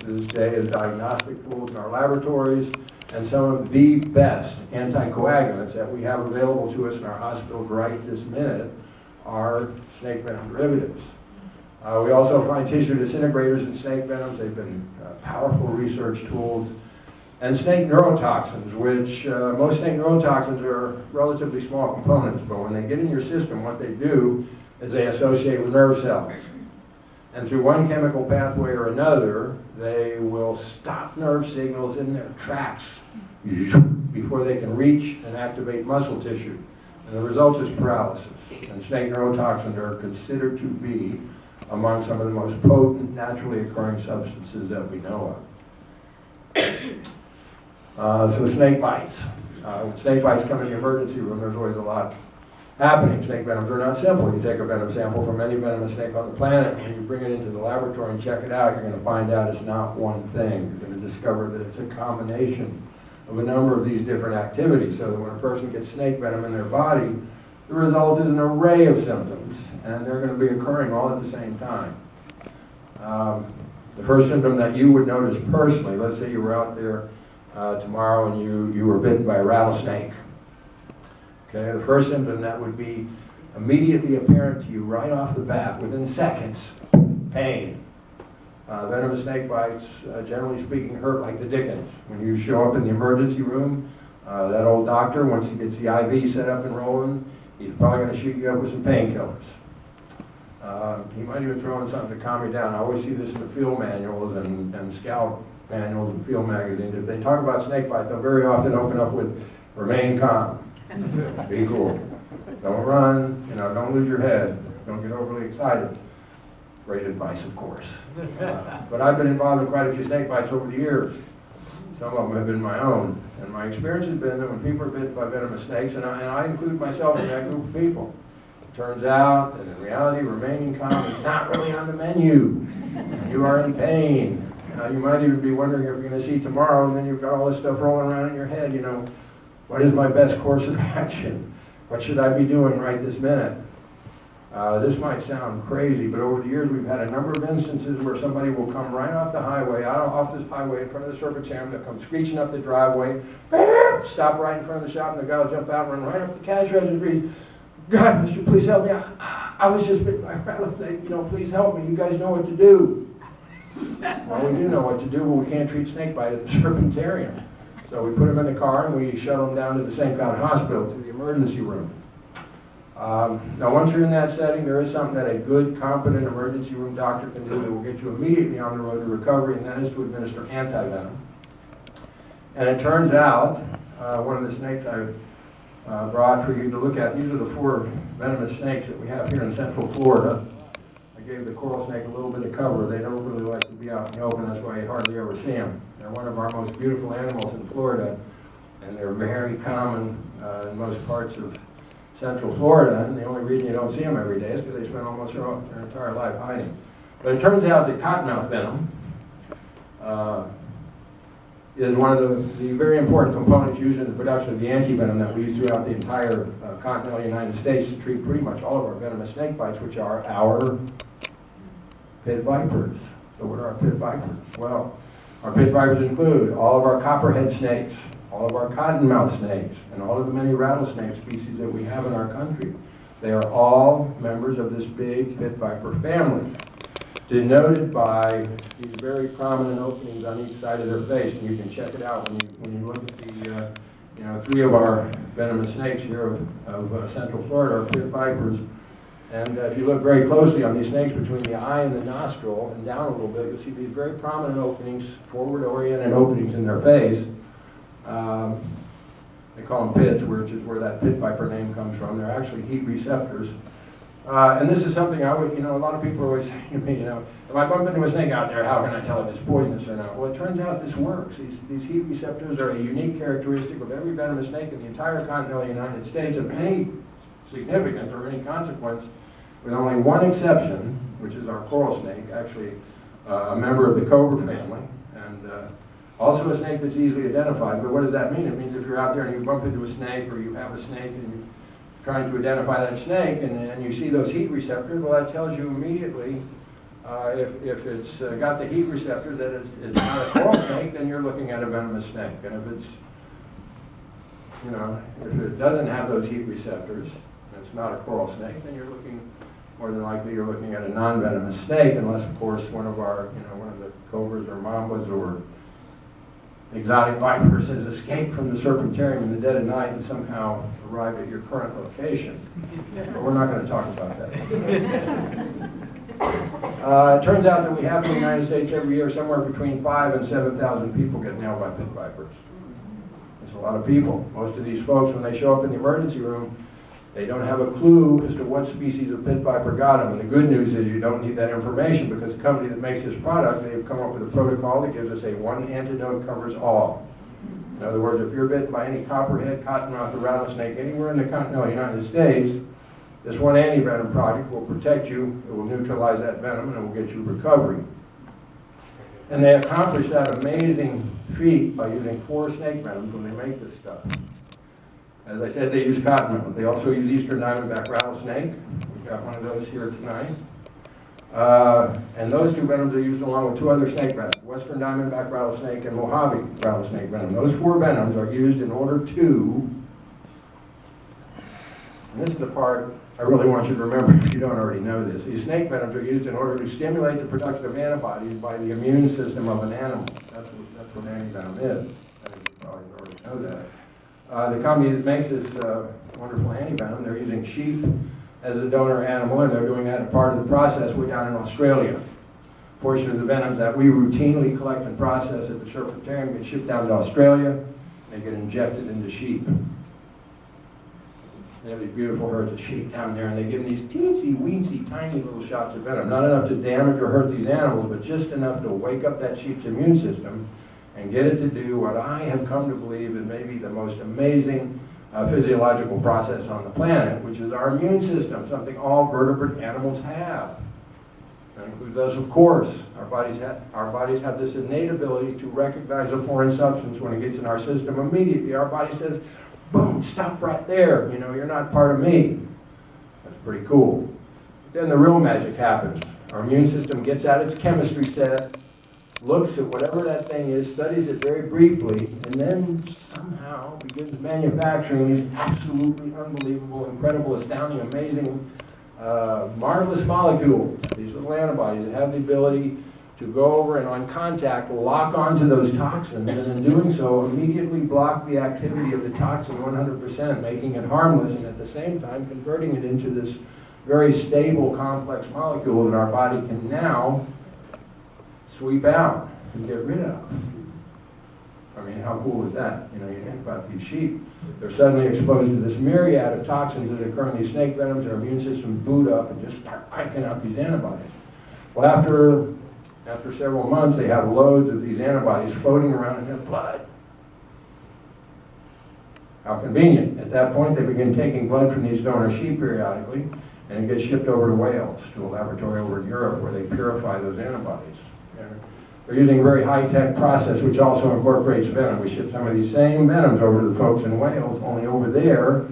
to this day as diagnostic tools in our laboratories, and some of the best anticoagulants that we have available to us in our hospitals right this minute are snake venom derivatives. We also find tissue disintegrators in snake venoms. They've been powerful research tools. And snake neurotoxins, which most snake neurotoxins are relatively small components, but when they get in your system, what they do is they associate with nerve cells. And through one chemical pathway or another, they will stop nerve signals in their tracks before they can reach and activate muscle tissue. And the result is paralysis. And snake neurotoxins are considered to be among some of the most potent naturally occurring substances that we know of. So snake bites. When snake bites come in the emergency room, there's always a lot happening. Snake venoms are not simple. You take a venom sample from any venomous snake on the planet, and when you bring it into the laboratory and check it out, you're going to find out it's not one thing. You're going to discover that it's a combination of a number of these different activities, so that when a person gets snake venom in their body, the result is an array of symptoms, and they're going to be occurring all at the same time. The first symptom that you would notice personally, let's say you were out there tomorrow and you were bitten by a rattlesnake. Okay, the first symptom that would be immediately apparent to you right off the bat, within seconds, pain. Venomous snake bites, generally speaking, hurt like the dickens. When you show up in the emergency room, that old doctor, once he gets the IV set up and rolling, he's probably going to shoot you up with some painkillers. He might even throw in something to calm you down. I always see this in the field manuals and scout manuals and field magazines. If they talk about snake bite, they'll very often open up with, remain calm, be cool, don't run, don't lose your head, don't get overly excited. Great advice, of course. But I've been involved in quite a few snake bites over the years. Some of them have been my own. And my experience has been that when people are bitten by venomous snakes, and I include myself in that group of people, it turns out that in reality, remaining calm is not really on the menu. You are in pain. You might even be wondering if you're going to see tomorrow, and then you've got all this stuff rolling around in your head. What is my best course of action? What should I be doing right this minute? This might sound crazy, but over the years we've had a number of instances where somebody will come right off the highway, off this highway in front of the serpentarium, they'll come screeching up the driveway, stop right in front of the shop, and the guy will jump out and run right up the cash register. God, mister, please help me. I was just bitten by a rattlesnake. Please help me. You guys know what to do. Well, we do know what to do, but we can't treat snake bite at the serpentarium. So we put them in the car and we shuttle them down to the St. Cloud Hospital, to the emergency room. Now, once you're in that setting, there is something that a good, competent emergency room doctor can do that will get you immediately on the road to recovery, and that is to administer anti-venom. And it turns out, one of the snakes I've brought for you to look at, these are the 4 venomous snakes that we have here in Central Florida. I gave the coral snake a little bit of cover. They don't really like to be out in the open, that's why you hardly ever see them. They're one of our most beautiful animals in Florida, and they're very common in most parts of Central Florida, and the only reason you don't see them every day is because they spend almost their entire life hiding. But it turns out that cottonmouth venom is one of the very important components used in the production of the antivenom that we use throughout the entire continental United States to treat pretty much all of our venomous snake bites, which are our pit vipers. So what are our pit vipers? Well, our pit vipers include all of our copperhead snakes, all of our cottonmouth snakes, and all of the many rattlesnake species that we have in our country. They are all members of this big pit viper family, denoted by these very prominent openings on each side of their face, and you can check it out when you look at the 3 of our venomous snakes here of Central Florida are pit vipers. And if you look very closely on these snakes between the eye and the nostril and down a little bit, you'll see these very prominent openings, forward-oriented openings in their face. They call them pits, which is where that pit viper name comes from. They're actually heat receptors. And this is something I would, a lot of people are always saying to me, if I bump into a snake out there, how can I tell if it's poisonous or not? Well, it turns out this works. These heat receptors are a unique characteristic of every venomous snake in the entire continental United States of any significance or any consequence, with only one exception, which is our coral snake, actually a member of the cobra family, and also a snake that's easily identified. But what does that mean? It means if you're out there and you bump into a snake, or you have a snake and you're trying to identify that snake, and you see those heat receptors, well, that tells you immediately If it's got the heat receptor that is not a coral snake, then you're looking at a venomous snake. And if it's, if it doesn't have those heat receptors, and it's not a coral snake, then you're looking, more than likely, you're looking at a non-venomous snake, unless, of course, one of the cobras or mambas or exotic vipers has escaped from the serpentarium in the dead of night and somehow arrived at your current location. But we're not going to talk about that. It turns out that we have in the United States every year somewhere between 5,000 and 7,000 people get nailed by pit vipers. It's a lot of people. Most of these folks, when they show up in the emergency room, they don't have a clue as to what species of pit viper got them. And the good news is you don't need that information, because the company that makes this product, they've come up with a protocol that gives us a one antidote covers all. In other words, if you're bitten by any copperhead, cottonmouth, or rattlesnake anywhere in the continental United States, this one anti-venom product will protect you, it will neutralize that venom, and it will get you recovery. And they accomplish that amazing feat by using 4 snake venoms when they make this stuff. As I said, they use cottonmouth. They also use eastern diamondback rattlesnake. We've got one of those here tonight. And those 2 venoms are used along with 2 other snake venoms, western diamondback rattlesnake and Mojave rattlesnake venom. Those 4 venoms are used in order to, and this is the part I really want you to remember if you don't already know this. These snake venoms are used in order to stimulate the production of antibodies by the immune system of an animal. That's what antivenom is. I think you probably already know that. The company that makes this wonderful antivenom, they're using sheep as a donor animal, and they're doing that as part of the process way down in Australia. A portion of the venoms that we routinely collect and process at the Serpentarium get shipped down to Australia. They get injected into sheep. They have these beautiful herds of sheep down there, and they give them these teensy weensy tiny little shots of venom. Not enough to damage or hurt these animals, but just enough to wake up that sheep's immune system and get it to do what I have come to believe is maybe the most amazing physiological process on the planet, which is our immune system, something all vertebrate animals have. That includes us, of course. Our bodies have this innate ability to recognize a foreign substance when it gets in our system immediately. Our body says, boom, stop right there. You're not part of me. That's pretty cool. Then the real magic happens. Our immune system gets out its chemistry set, looks at whatever that thing is, studies it very briefly, and then somehow begins manufacturing these absolutely unbelievable, incredible, astounding, amazing, marvelous molecules, these little antibodies that have the ability to go over and on contact lock onto those toxins, and in doing so immediately block the activity of the toxin 100%, making it harmless, and at the same time converting it into this very stable, complex molecule that our body can now sweep out and get rid of. I mean, how cool is that? You think about these sheep. They're suddenly exposed to this myriad of toxins that occur in these snake venoms. Their immune systems boot up and just start cranking out these antibodies. Well, after several months, they have loads of these antibodies floating around in their blood. How convenient. At that point, they begin taking blood from these donor sheep periodically, and it gets shipped over to Wales, to a laboratory over in Europe, where they purify those antibodies. They're using a very high-tech process, which also incorporates venom. We ship some of these same venoms over to the folks in Wales, only over there,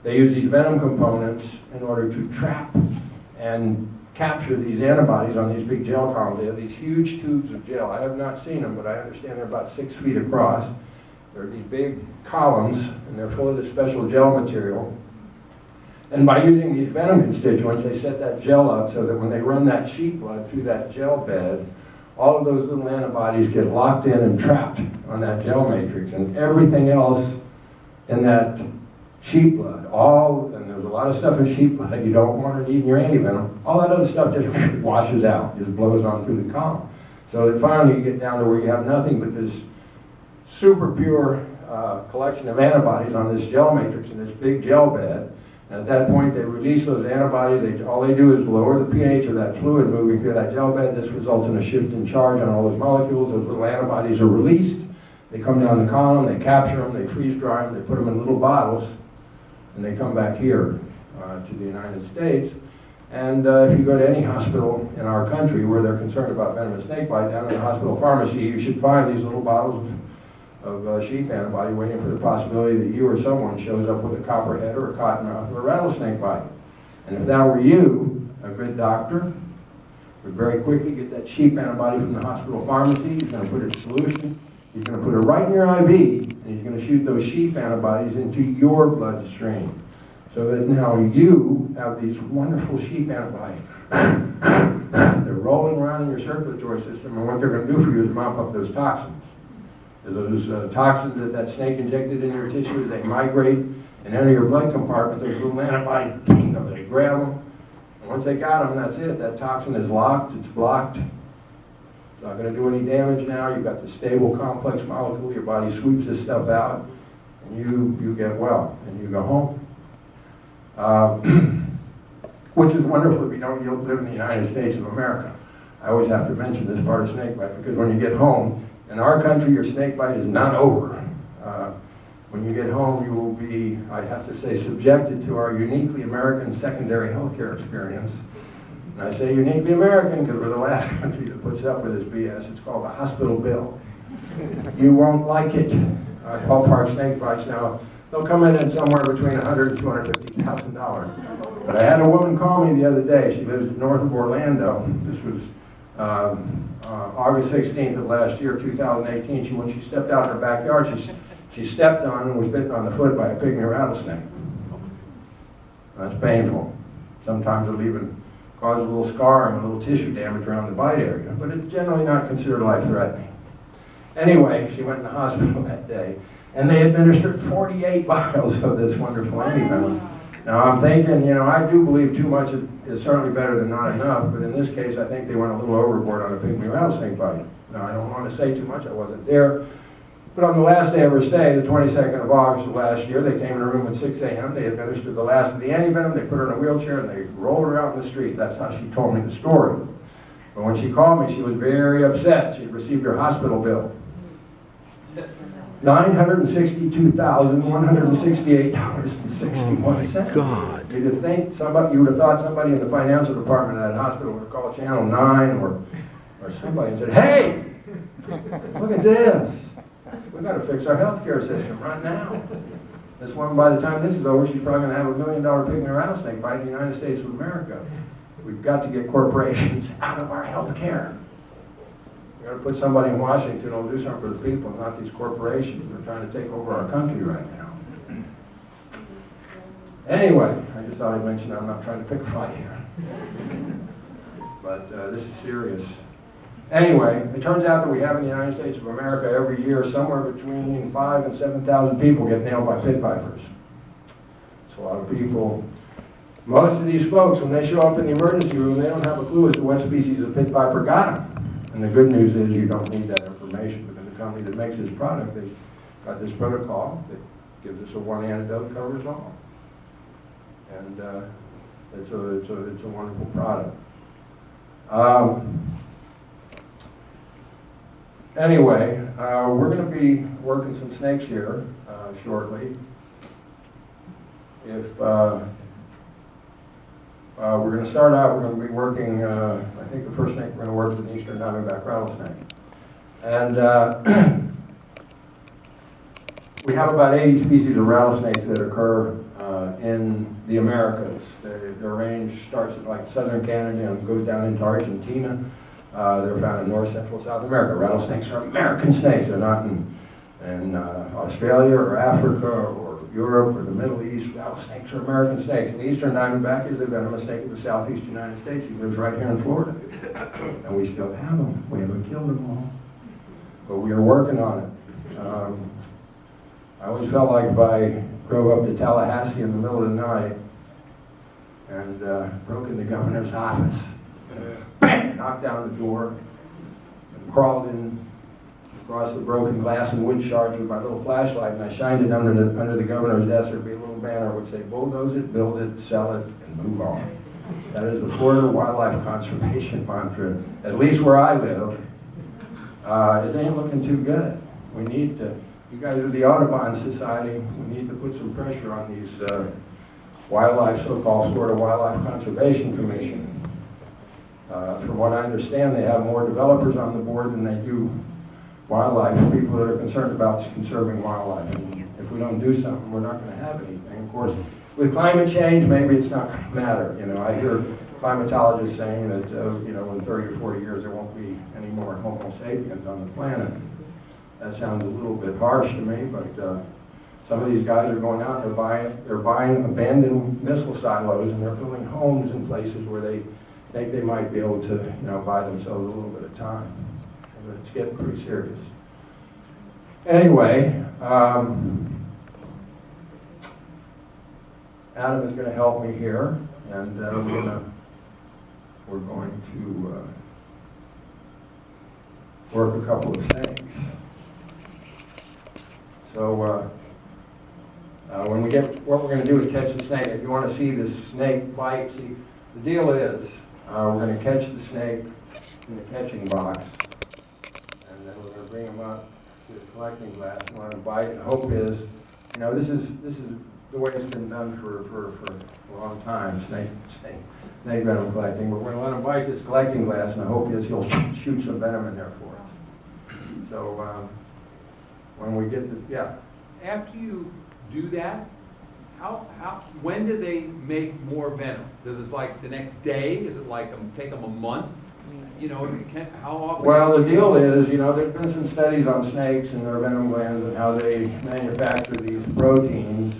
they use these venom components in order to trap and capture these antibodies on these big gel columns. They have these huge tubes of gel. I have not seen them, but I understand they're about 6 feet across. They're these big columns, and they're full of this special gel material. And by using these venom constituents, they set that gel up so that when they run that sheep blood through that gel bed, all of those little antibodies get locked in and trapped on that gel matrix, and everything else in that sheep blood, and there's a lot of stuff in sheep blood that you don't want or need in your antivenom, all that other stuff just washes out, just blows on through the column. So that finally you get down to where you have nothing but this super pure collection of antibodies on this gel matrix in this big gel bed. And at that point, they release those antibodies. All they do is lower the pH of that fluid moving through that gel bed. This results in a shift in charge on all those molecules. Those little antibodies are released. They come down the column, they capture them, they freeze dry them, they put them in little bottles, and they come back here to the United States. And if you go to any hospital in our country where they're concerned about venomous snakebite, down in the hospital pharmacy, you should find these little bottles of sheep antibody waiting for the possibility that you or someone shows up with a copperhead or a cottonmouth or a rattlesnake bite. And if that were you, a good doctor, would very quickly get that sheep antibody from the hospital pharmacy. He's going to put it in solution. He's going to put it right in your IV, and he's going to shoot those sheep antibodies into your bloodstream. So that now you have these wonderful sheep antibodies. They're rolling around in your circulatory system, and what they're going to do for you is mop up those toxins. Those toxins that snake injected in your tissues, they migrate and enter your blood compartment. There's little antibody, they grab them. And once they got them, that's it. That toxin is locked, it's blocked. It's not going to do any damage now. You've got the stable complex molecule. Your body sweeps this stuff out, and you get well, and you go home. Which is wonderful if you don't live in the United States of America. I always have to mention this part of snake bite, because when you get home, in our country, your snake bite is not over. When you get home, you will be, I'd have to say, subjected to our uniquely American secondary healthcare experience. And I say uniquely American because we're the last country that puts up with this BS. It's called the hospital bill. You won't like it. Ballpark snake bites now, they'll come in at somewhere between $100,000 and $250,000. But I had a woman call me the other day. She lives north of Orlando. This was August 16th of last year, 2018. When she stepped out in her backyard, she stepped on and was bitten on the foot by a pygmy rattlesnake. That's painful. Sometimes it'll even cause a little scarring, a little tissue damage around the bite area, but it's generally not considered life-threatening. Anyway, she went in the hospital that day, and they administered 48 vials of this wonderful antivenom. Now I'm thinking, you know, I do believe too much is certainly better than not enough, but in this case I think they went a little overboard on a pygmy rattlesnake bite. Now I don't want to say too much, I wasn't there, but on the last day of her stay, the 22nd of August of last year, they came in her room at 6 a.m., they administered the last of the antivenom, they put her in a wheelchair, and they rolled her out in the street. That's how she told me the story. But when she called me, she was very upset. She had received her hospital bill. $962,168.61. Oh my God. You would have thought somebody in the financial department of that hospital would have called Channel 9 or somebody and said, "Hey, look at this. We've got to fix our healthcare system right now." This woman, by the time this is over, she's probably going to have $1 million pygmy rattlesnake bite in the United States of America. We've got to get corporations out of our healthcare. We've got to put somebody in Washington who will do something for the people, not these corporations that are trying to take over our country right now. Anyway, I just thought I'd mention I'm not trying to pick a fight here. But this is serious. Anyway, it turns out that we have in the United States of America every year somewhere between 5,000 and 7,000 people get nailed by pit vipers. It's a lot of people. Most of these folks, when they show up in the emergency room, they don't have a clue as to what species of pit viper got them. And the good news is you don't need that information. Because the company that makes this product, they've got this protocol that gives us a one antidote, covers all. And it's a wonderful product. Anyway, we're going to be working some snakes here shortly. If we're going to start out, we're going to be working, I think the first snake we're going to work with an eastern diamondback rattlesnake. And we have about 80 species of rattlesnakes that occur in the Americas. Their range starts at like southern Canada and goes down into Argentina. They're found in North Central South America. Rattlesnakes are American snakes. They're not in Australia or Africa or Europe or the Middle East. Rattlesnakes are American snakes. And the eastern diamondback is the venomous snake of the southeast United States. He lives right here in Florida. And we still have them. We haven't killed them all. But we are working on it. I always felt like if I drove up to Tallahassee in the middle of the night and broke in the governor's office, bang, knocked down the door, and crawled in across the broken glass and wood shards with my little flashlight, and I shined it under the governor's desk. There'd be a little banner that would say, "Bulldoze it, build it, sell it, and move on." That is the Florida Wildlife Conservation mantra, at least where I live. It ain't looking too good. We need to, you guys are the Audubon Society, we need to put some pressure on these wildlife, so-called Florida Wildlife Conservation Commission. From what I understand, they have more developers on the board than they do wildlife, people that are concerned about conserving wildlife. And if we don't do something, we're not going to have anything. Of course, with climate change, maybe it's not going to matter. You know, I hear climatologists saying that, you know, in 30 or 40 years there won't be any more Homo sapiens on the planet. That sounds a little bit harsh to me, but some of these guys are going out and they're buying abandoned missile silos, and they're building homes in places where they think they might be able to, you know, buy themselves a little bit of time. But it's getting pretty serious. Anyway, Adam is going to help me here, and we're going to work a couple of snakes. So when we get, what we're going to do is catch the snake. If you want to see this snake bite, see, the deal is we're going to catch the snake in the catching box, and then we're going to bring him up to the collecting glass and let him bite. And the hope is, you know, this is the way it's been done for a long time, snake venom collecting. But we're going to let him bite this collecting glass, and the hope is he'll shoot some venom in there for us. So when we get the, yeah. After you do that, when do they make more venom? Does it like the next day? Is it like take them a month? You know, how often? Well, the deal is, you know, there's been some studies on snakes and their venom glands and how they manufacture these proteins.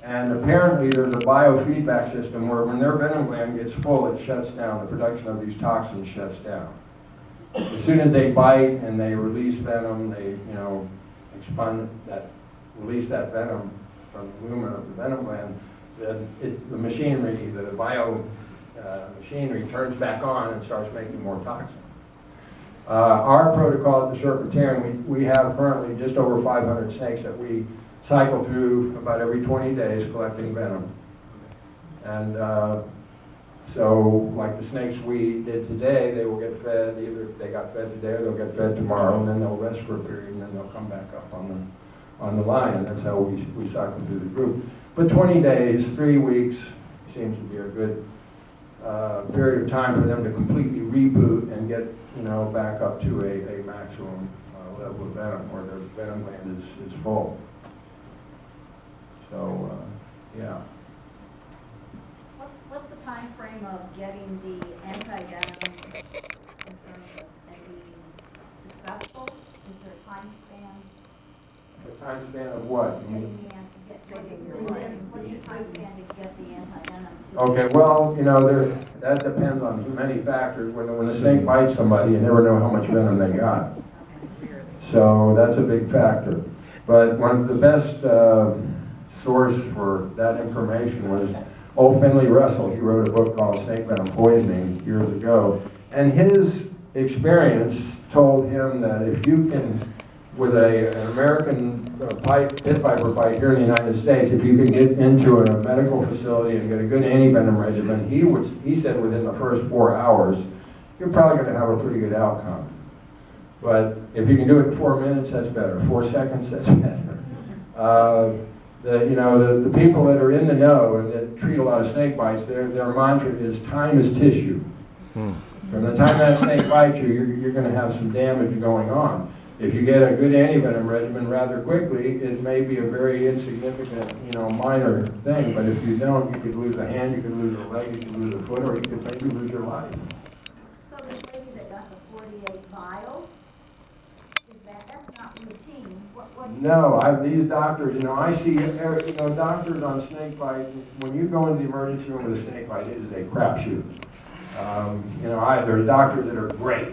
And apparently there's a biofeedback system where when their venom gland gets full, it shuts down. The production of these toxins shuts down. As soon as they bite and they release venom, they, you know, release that venom from the lumen of the venom gland, the machinery, the machinery turns back on and starts making more toxin. Our protocol at the Serpentarium, we have currently just over 500 snakes that we cycle through about every 20 days collecting venom. And so, like the snakes we did today, they will get fed, either they got fed today or they'll get fed tomorrow, and then they'll rest for a period, and then they'll come back up on the line. That's how we cycle through the group. But 20 days, 3 weeks, seems to be a good period of time for them to completely reboot and get, you know, back up to a maximum level of venom, where their venom gland is full. So, yeah. What's the time frame of getting the anti-venom in terms of and being successful? Is there a time span? The time span of what? What's your time span to get the anti-venom to? Okay, well, you know, that depends on many factors. When the snake bites somebody, you never know how much venom they got. So that's a big factor. But one of the best source for that information was old Finley Russell. He wrote a book called Snake Venom Poisoning years ago. And his experience told him that if you can, with an American pit viper bite here in the United States, if you can get into a medical facility and get a good anti-venom regimen, he said within the first 4 hours, you're probably going to have a pretty good outcome. But if you can do it in 4 minutes, that's better. 4 seconds, that's better. The people that are in the know and that treat a lot of snake bites, their mantra is time is tissue. From the time that snake bites you, you're going to have some damage going on. If you get a good antivenom regimen rather quickly, it may be a very insignificant, minor thing. But if you don't, you could lose a hand, you could lose a leg, you could lose a foot, or you could maybe lose your life. So this lady that got the 48 vials, that's not routine? No, these doctors, I see, doctors on snake bite. When you go into the emergency room with a snake bite, it is a crapshoot. There's doctors that are great.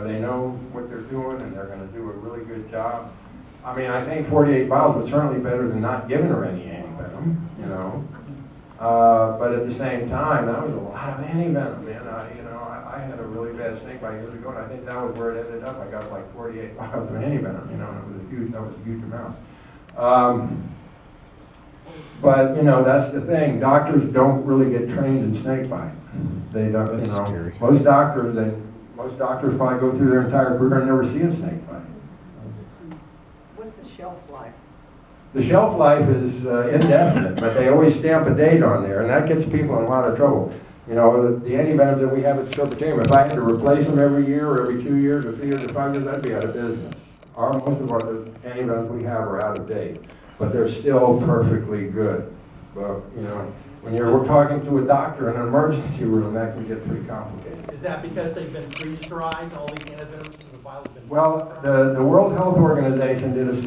They know what they're doing, and they're going to do a really good job. I mean, I think 48 vials was certainly better than not giving her any antivenom, But at the same time, that was a lot of antivenom, man. I had a really bad snake bite years ago, and I think that was where it ended up. I got like 48 vials of antivenom, and that was a huge amount. But that's the thing. Doctors don't really get trained in snake bite. They don't, Most doctors probably go through their entire career and never see a snake bite. What's the shelf life? The shelf life is indefinite, but they always stamp a date on there, and that gets people in a lot of trouble. The antivenoms that we have at the Serpentarium, if I had to replace them every year or every 2 years or 3 years or 5 years, I'd be out of business. Most of our antivenoms we have are out of date, but they're still perfectly good. But, When you're talking to a doctor in an emergency room, that can get pretty complicated. Is that because they've been freeze-dried, all these antivenoms in the vial have been Well, freeze-dried? the World Health Organization did a